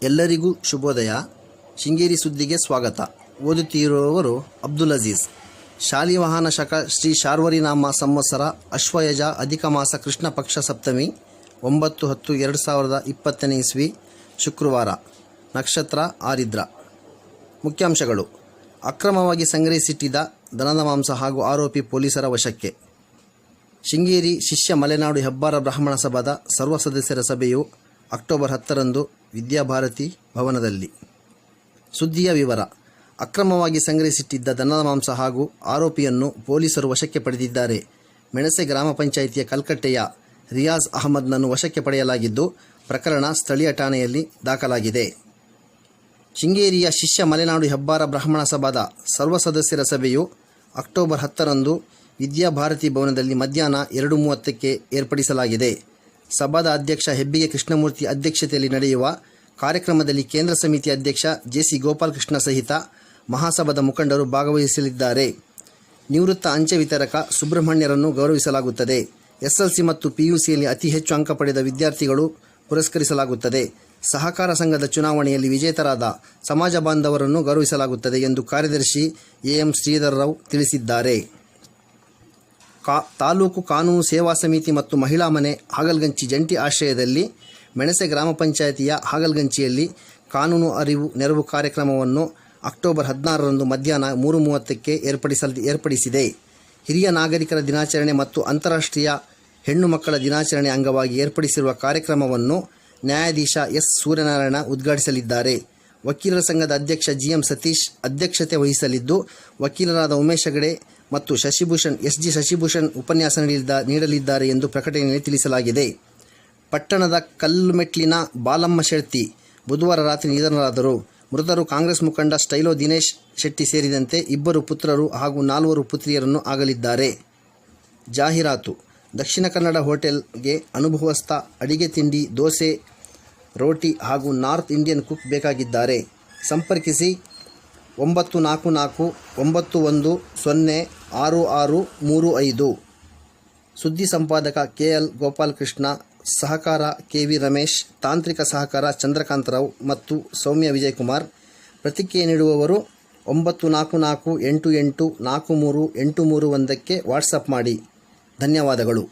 ಎಲ್ಲರಿಗೂ ಶುಭೋದಯ. ಶೃಂಗೇರಿ ಸುದ್ದಿಗೆ ಸ್ವಾಗತ. ಓದುತ್ತಿರುವವರು ಅಬ್ದುಲ್ ಅಜೀಜ್. ಶಾಲಿವಾಹನ ಶಕ ಶ್ರೀ ಶಾರ್ವರಿನಾಮ ಸಂವತ್ಸರ ಅಶ್ವಯಜ ಅಧಿಕ ಮಾಸ ಕೃಷ್ಣ ಪಕ್ಷ ಸಪ್ತಮಿ 9/10/2020 ಇಸ್ವಿ ಶುಕ್ರವಾರ. ನಕ್ಷತ್ರ ಆರಿದ್ರ. ಮುಖ್ಯಾಂಶಗಳು: ಅಕ್ರಮವಾಗಿ ಸಂಗ್ರಹಿಸಿಟ್ಟಿದ್ದ ದನದ ಮಾಂಸ ಹಾಗೂ ಆರೋಪಿ ಪೊಲೀಸರ ವಶಕ್ಕೆ. ಶೃಂಗೇರಿ ಶಿಷ್ಯ ಮಲೆನಾಡು ಹೆಬ್ಬಾರ ಬ್ರಾಹ್ಮಣ ಸಭಾದ ಸರ್ವ ಸದಸ್ಯರ ಸಭೆಯು ಅಕ್ಟೋಬರ್ 10ರಂದು ವಿದ್ಯಾಭಾರತಿ ಭವನದಲ್ಲಿ. ಸುದ್ದಿಯ ವಿವರ: ಅಕ್ರಮವಾಗಿ ಸಂಗ್ರಹಿಸಿಟ್ಟಿದ್ದ ದನದ ಮಾಂಸ ಹಾಗೂ ಆರೋಪಿಯನ್ನು ಪೊಲೀಸರು ವಶಕ್ಕೆ ಪಡೆದಿದ್ದಾರೆ. ಮೆಣಸೆ ಗ್ರಾಮ ಪಂಚಾಯಿತಿಯ ಕಲ್ಕಟ್ಟೆಯ ರಿಯಾಜ್ ಅಹಮದ್ನನ್ನು ವಶಕ್ಕೆ ಪಡೆಯಲಾಗಿದ್ದು, ಪ್ರಕರಣ ಸ್ಥಳೀಯ ಠಾಣೆಯಲ್ಲಿ ದಾಖಲಾಗಿದೆ. ಶೃಂಗೇರಿಯ ಶಿಷ್ಯ ಮಲೆನಾಡು ಹೆಬ್ಬಾರ ಬ್ರಾಹ್ಮಣ ಸಭಾದ ಸರ್ವ ಸದಸ್ಯರ ಸಭೆಯು ಅಕ್ಟೋಬರ್ 10ರಂದು ವಿದ್ಯಾಭಾರತಿ ಭವನದಲ್ಲಿ ಮಧ್ಯಾಹ್ನ 2:30ಕ್ಕೆ ಏರ್ಪಡಿಸಲಾಗಿದೆ. ಸಭಾದ ಅಧ್ಯಕ್ಷ ಹೆಬ್ಬಿಗೆ ಕೃಷ್ಣಮೂರ್ತಿ ಅಧ್ಯಕ್ಷತೆಯಲ್ಲಿ ನಡೆಯುವ ಕಾರ್ಯಕ್ರಮದಲ್ಲಿ ಕೇಂದ್ರ ಸಮಿತಿ ಅಧ್ಯಕ್ಷ ಜೆಸಿ ಗೋಪಾಲಕೃಷ್ಣ ಸಹಿತ ಮಹಾಸಭಾದ ಮುಖಂಡರು ಭಾಗವಹಿಸಲಿದ್ದಾರೆ. ನಿವೃತ್ತ ಅಂಚೆ ವಿತರಕ ಸುಬ್ರಹ್ಮಣ್ಯರನ್ನು ಗೌರವಿಸಲಾಗುತ್ತದೆ. ಎಸ್ಎಲ್ಸಿ ಮತ್ತು ಪಿಯುಸಿಯಲ್ಲಿ ಅತಿ ಹೆಚ್ಚು ಅಂಕ ಪಡೆದ ವಿದ್ಯಾರ್ಥಿಗಳು ಪುರಸ್ಕರಿಸಲಾಗುತ್ತದೆ. ಸಹಕಾರ ಸಂಘದ ಚುನಾವಣೆಯಲ್ಲಿ ವಿಜೇತರಾದ ಸಮಾಜ ಬಾಂಧವರನ್ನು ಗೌರವಿಸಲಾಗುತ್ತದೆ ಎಂದು ಕಾರ್ಯದರ್ಶಿ ಎಎಂ ಶ್ರೀಧರ್ ರಾವ್ ತಿಳಿಸಿದ್ದಾರೆ. ತಾಲೂಕು ಕಾನೂನು ಸೇವಾ ಸಮಿತಿ ಮತ್ತು ಮಹಿಳಾ ಮನೆ ಹಾಗಲಗಂಚಿ ಜಂಟಿ ಆಶ್ರಯದಲ್ಲಿ ಮೆಣಸೆ ಗ್ರಾಮ ಪಂಚಾಯಿತಿಯ ಹಾಗಲಗಂಚಿಯಲ್ಲಿ ಕಾನೂನು ಅರಿವು ನೆರವು ಕಾರ್ಯಕ್ರಮವನ್ನು ಅಕ್ಟೋಬರ್ 16ರಂದು ಮಧ್ಯಾಹ್ನ 3:30ಕ್ಕೆ ಏರ್ಪಡಿಸಿದೆ. ಹಿರಿಯ ನಾಗರಿಕರ ದಿನಾಚರಣೆ ಮತ್ತು ಅಂತಾರಾಷ್ಟ್ರೀಯ ಹೆಣ್ಣು ಮಕ್ಕಳ ದಿನಾಚರಣೆ ಅಂಗವಾಗಿ ಏರ್ಪಡಿಸಿರುವ ಕಾರ್ಯಕ್ರಮವನ್ನು ನ್ಯಾಯಾಧೀಶ ಎಸ್ ಸೂರ್ಯನಾರಾಯಣ ಉದ್ಘಾಟಿಸಲಿದ್ದಾರೆ. ವಕೀಲರ ಸಂಘದ ಅಧ್ಯಕ್ಷ ಜಿಎಂ ಸತೀಶ್ ಅಧ್ಯಕ್ಷತೆ ವಹಿಸಲಿದ್ದು, ವಕೀಲರಾದ ಉಮೇಶ್ ಹೆಗಡೆ ಮತ್ತು ಎಸ್ಜಿ ಶಶಿಭೂಷಣ್ ಉಪನ್ಯಾಸ ನೀಡಲಿದ್ದಾರೆ ಎಂದು ಪ್ರಕಟಣೆಯಲ್ಲಿ ತಿಳಿಸಲಾಗಿದೆ. ಪಟ್ಟಣದ ಕಲ್ಲುಮೆಟ್ಲಿನ ಬಾಲಮ್ಮ ಶೆಟ್ಟಿ ಬುಧವಾರ ರಾತ್ರಿ ನಿಧನರಾದರು. ಮೃತರು ಕಾಂಗ್ರೆಸ್ ಮುಖಂಡ ಸ್ಟೈಲೋ ದಿನೇಶ್ ಶೆಟ್ಟಿ ಸೇರಿದಂತೆ 2 ಪುತ್ರರು ಹಾಗೂ 4 ಪುತ್ರಿಯರನ್ನು ಆಗಲಿದ್ದಾರೆ. ಜಾಹೀರಾತು: ದಕ್ಷಿಣ ಕನ್ನಡ ಹೋಟೆಲ್ಗೆ ಅನುಭವಸ್ಥ ಅಡಿಗೆ ತಿಂಡಿ, ದೋಸೆ, ರೋಟಿ ಹಾಗೂ ನಾರ್ತ್ ಇಂಡಿಯನ್ ಕುಕ್ ಬೇಕಾಗಿದ್ದಾರೆ. ಸಂಪರ್ಕಿಸಿ 9449106635. ಸುದ್ದಿ ಸಂಪಾದಕ ಕೆಎಲ್ ಗೋಪಾಲಕೃಷ್ಣ, ಸಹಕಾರ ಕೆವಿ ರಮೇಶ್, ತಾಂತ್ರಿಕ ಸಹಕಾರ ಚಂದ್ರಕಾಂತರಾವ್ ಮತ್ತು ಸೌಮ್ಯ ವಿಜಯಕುಮಾರ್. ಪ್ರತಿಕ್ರಿಯೆ ನೀಡುವವರು 9448843831ಕ್ಕೆ ವಾಟ್ಸಪ್ ಮಾಡಿ. ಧನ್ಯವಾದಗಳು.